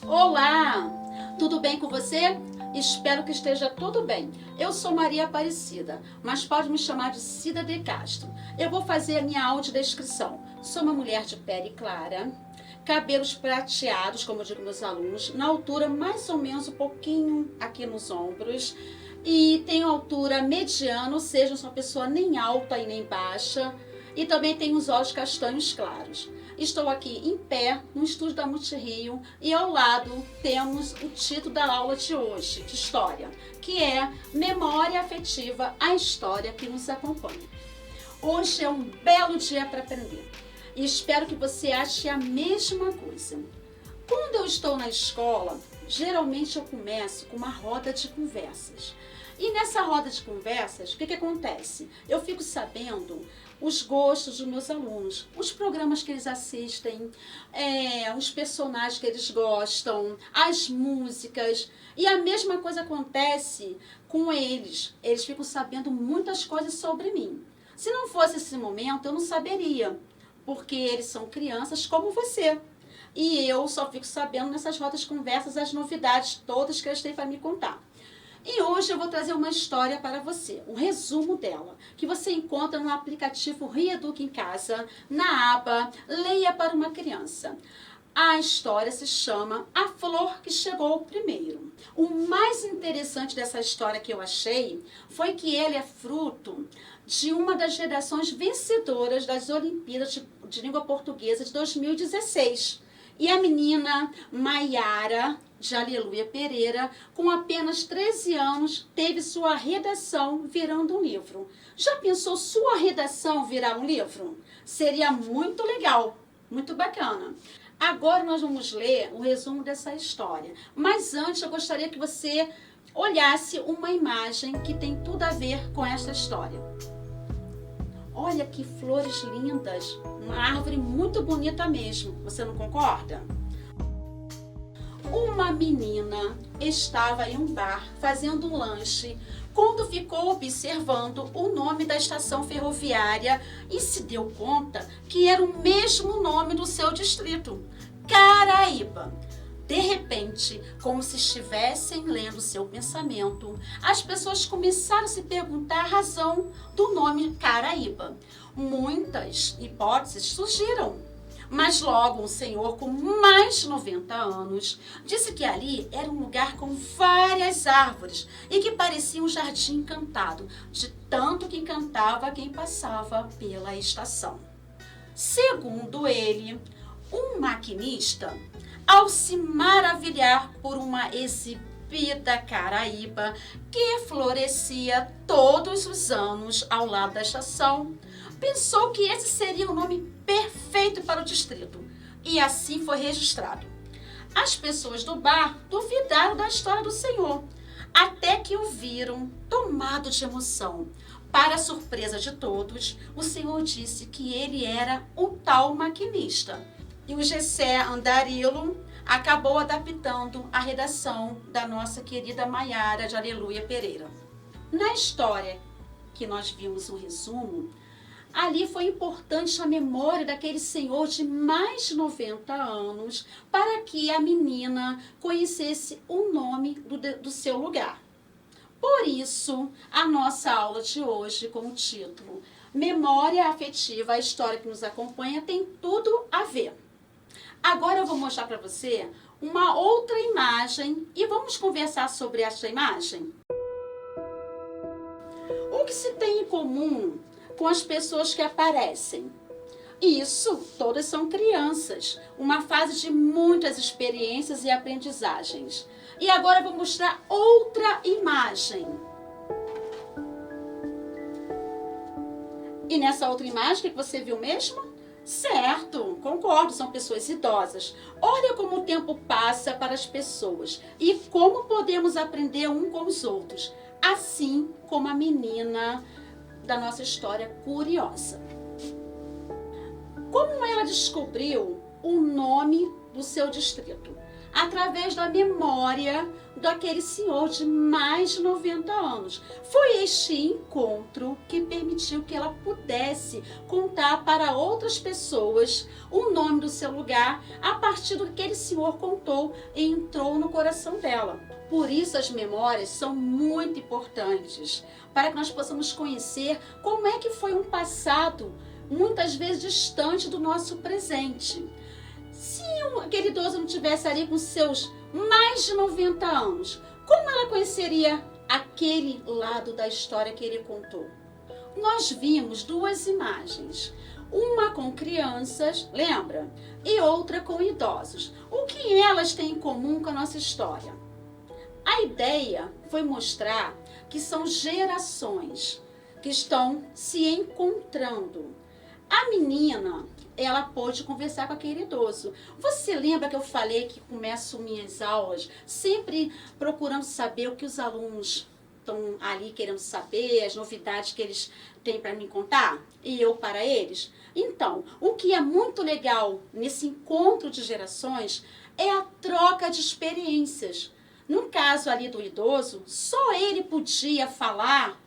Olá, tudo bem com você? Espero que esteja tudo bem. Eu sou Maria Aparecida, mas pode me chamar de Cida de Castro. Eu vou fazer a minha audiodescrição. Sou uma mulher de pele clara, cabelos prateados, como eu digo meus alunos, na altura mais ou menos um pouquinho aqui nos ombros. E tenho altura mediana, ou seja, não sou uma pessoa nem alta e nem baixa. E também tenho os olhos castanhos claros. Estou aqui em pé no estúdio da Multirio e ao lado temos o título da aula de hoje, de História, que é Memória Afetiva, a história que nos acompanha. Hoje é um belo dia para aprender e espero que você ache a mesma coisa. Quando eu estou na escola, geralmente eu começo com uma roda de conversas. E nessa roda de conversas, o que acontece? Eu fico sabendo os gostos dos meus alunos, os programas que eles assistem, os personagens que eles gostam, as músicas. E a mesma coisa acontece com eles. Eles ficam sabendo muitas coisas sobre mim. Se não fosse esse momento, eu não saberia, porque eles são crianças como você. E eu só fico sabendo nessas rodas de conversas as novidades todas que eles têm para me contar. E hoje eu vou trazer uma história para você, um resumo dela, que você encontra no aplicativo Reeduca em Casa, na aba Leia para uma Criança. A história se chama A Flor que Chegou Primeiro. O mais interessante dessa história que eu achei foi que ele é fruto de uma das redações vencedoras das Olimpíadas de Língua Portuguesa de 2016. E a menina Maiara de Aleluia Pereira, com apenas 13 anos, teve sua redação virando um livro. Já pensou sua redação virar um livro? Seria muito legal, muito bacana. Agora nós vamos ler o resumo dessa história. Mas antes eu gostaria que você olhasse uma imagem que tem tudo a ver com esta história. Olha que flores lindas, uma árvore muito bonita mesmo, você não concorda? Uma menina estava em um bar fazendo um lanche quando ficou observando o nome da estação ferroviária e se deu conta que era o mesmo nome do seu distrito, Caraíba. De repente, como se estivessem lendo seu pensamento, as pessoas começaram a se perguntar a razão do nome Caraíba. Muitas hipóteses surgiram, mas logo um senhor com mais de 90 anos disse que ali era um lugar com várias árvores e que parecia um jardim encantado, de tanto que encantava quem passava pela estação. Segundo ele, um maquinista, ao se maravilhar por uma exibida caraíba que florescia todos os anos ao lado da estação, pensou que esse seria o nome perfeito para o distrito, e assim foi registrado. As pessoas do bar duvidaram da história do senhor, até que o viram tomado de emoção. Para a surpresa de todos, o senhor disse que ele era um tal maquinista. E o Gessé Andarilo acabou adaptando a redação da nossa querida Maiara de Aleluia Pereira. Na história que nós vimos o resumo, ali foi importante a memória daquele senhor de mais de 90 anos para que a menina conhecesse o nome do seu lugar. Por isso, a nossa aula de hoje, com o título Memória Afetiva, a história que nos acompanha, tem tudo a ver. Agora eu vou mostrar para você uma outra imagem e vamos conversar sobre essa imagem. O que se tem em comum com as pessoas que aparecem? Isso, todas são crianças, uma fase de muitas experiências e aprendizagens. E agora eu vou mostrar outra imagem. E nessa outra imagem, o que você viu mesmo? Certo, concordo, são pessoas idosas. Olha como o tempo passa para as pessoas e como podemos aprender um com os outros, assim como a menina da nossa história curiosa. Como ela descobriu o nome do seu distrito? Através da memória daquele senhor de mais de 90 anos. Foi este encontro que permitiu que ela pudesse contar para outras pessoas o nome do seu lugar a partir do que aquele senhor contou e entrou no coração dela. Por isso as memórias são muito importantes, para que nós possamos conhecer como é que foi um passado muitas vezes distante do nosso presente. Se aquele idoso não tivesse ali com seus mais de 90 anos, como ela conheceria aquele lado da história que ele contou? Nós vimos duas imagens, uma com crianças, lembra? E outra com idosos. O que elas têm em comum com a nossa história? A ideia foi mostrar que são gerações que estão se encontrando. A menina, ela pôde conversar com aquele idoso. Você lembra que eu falei que começo minhas aulas sempre procurando saber o que os alunos estão ali querendo saber, as novidades que eles têm para me contar e eu para eles? Então, o que é muito legal nesse encontro de gerações é a troca de experiências. No caso ali do idoso, só ele podia falar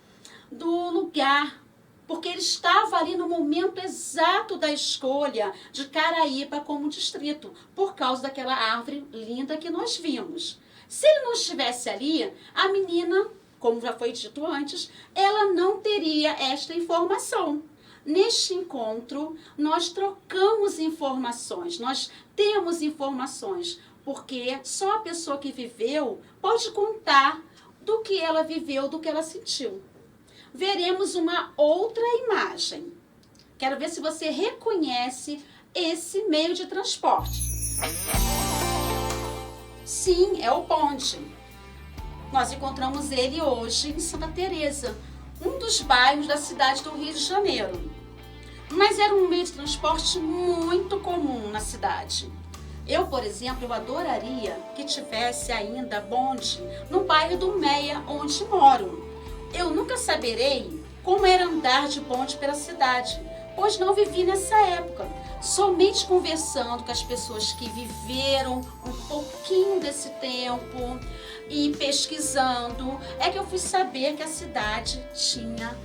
do lugar, porque ele estava ali no momento exato da escolha de Caraíba como distrito, por causa daquela árvore linda que nós vimos. Se ele não estivesse ali, a menina, como já foi dito antes, ela não teria esta informação. Neste encontro, nós trocamos informações, nós temos informações, porque só a pessoa que viveu pode contar do que ela viveu, do que ela sentiu. Veremos uma outra imagem. Quero ver se você reconhece esse meio de transporte. Sim, é o bonde. Nós encontramos ele hoje em Santa Teresa, um dos bairros da cidade do Rio de Janeiro. Mas era um meio de transporte muito comum na cidade. Eu, por exemplo, eu adoraria que tivesse ainda bonde no bairro do Meia, onde moro. Eu nunca saberei como era andar de bonde pela cidade, pois não vivi nessa época. Somente conversando com as pessoas que viveram um pouquinho desse tempo e pesquisando, é que eu fui saber que a cidade tinha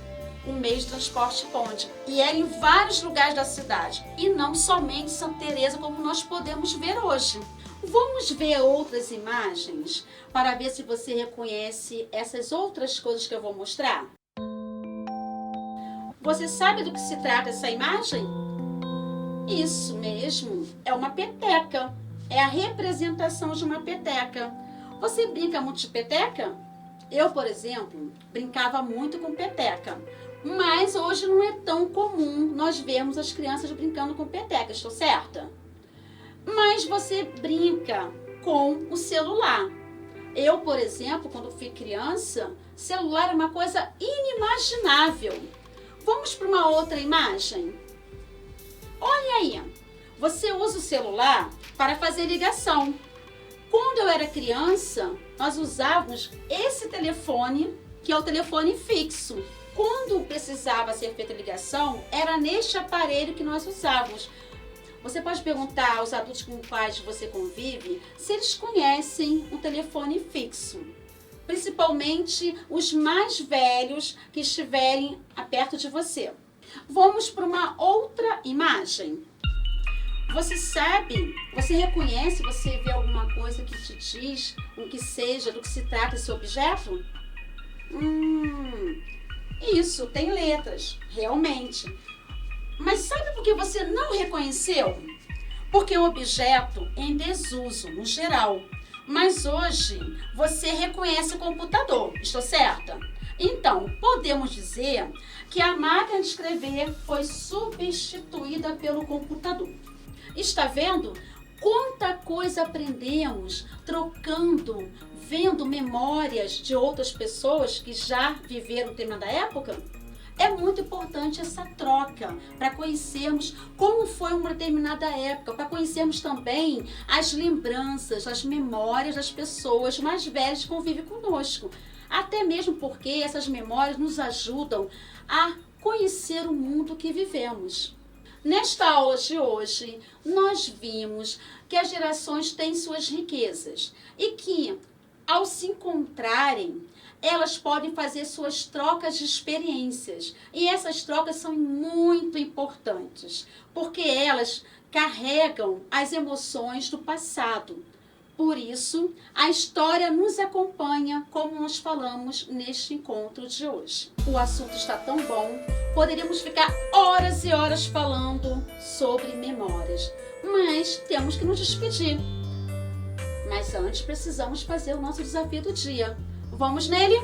um meio de transporte bonde. E era em vários lugares da cidade, e não somente Santa Teresa, como nós podemos ver hoje. Vamos ver outras imagens para ver se você reconhece essas outras coisas que eu vou mostrar? Você sabe do que se trata essa imagem? Isso mesmo, é uma peteca. É a representação de uma peteca. Você brinca muito de peteca? Eu, por exemplo, brincava muito com peteca. Mas hoje não é tão comum nós vermos as crianças brincando com peteca, estou certa? Mas você brinca com o celular. Eu, por exemplo, quando fui criança, celular era uma coisa inimaginável. Vamos para uma outra imagem? Olha aí, você usa o celular para fazer ligação. Quando eu era criança, nós usávamos esse telefone, que é o telefone fixo. Quando precisava ser feita ligação, era neste aparelho que nós usávamos. Você pode perguntar aos adultos com os quais você convive se eles conhecem o telefone fixo. Principalmente os mais velhos que estiverem perto de você. Vamos para uma outra imagem. Você sabe, você reconhece, você vê alguma coisa que te diz o que seja, do que se trata esse objeto? Isso, tem letras, realmente. Mas sabe por que você não reconheceu? Porque é um objeto em desuso, no geral. Mas hoje você reconhece o computador, estou certa? Então, podemos dizer que a máquina de escrever foi substituída pelo computador. Está vendo? Quanta coisa aprendemos trocando, vendo memórias de outras pessoas que já viveram determinada época? É muito importante essa troca para conhecermos como foi uma determinada época, para conhecermos também as lembranças, as memórias das pessoas mais velhas que convivem conosco. Até mesmo porque essas memórias nos ajudam a conhecer o mundo que vivemos. Nesta aula de hoje, nós vimos que as gerações têm suas riquezas e que Ao se encontrarem, elas podem fazer suas trocas de experiências. E essas trocas são muito importantes, porque elas carregam as emoções do passado. Por isso, a história nos acompanha, como nós falamos neste encontro de hoje. O assunto está tão bom, poderíamos ficar horas e horas falando sobre memórias, mas temos que nos despedir. Mas antes precisamos fazer o nosso desafio do dia. Vamos nele?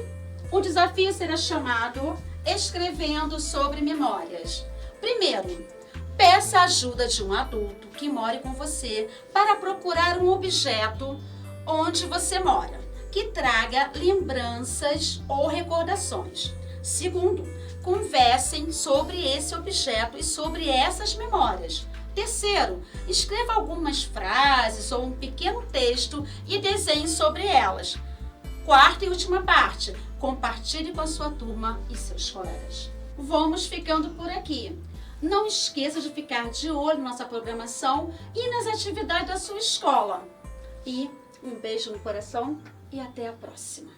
O desafio será chamado Escrevendo sobre Memórias. Primeiro, peça a ajuda de um adulto que more com você para procurar um objeto onde você mora, que traga lembranças ou recordações. Segundo, conversem sobre esse objeto e sobre essas memórias. Terceiro, escreva algumas frases ou um pequeno texto e desenhe sobre elas. Quarta e última parte, compartilhe com a sua turma e seus colegas. Vamos ficando por aqui. Não esqueça de ficar de olho na nossa programação e nas atividades da sua escola. E um beijo no coração e até a próxima.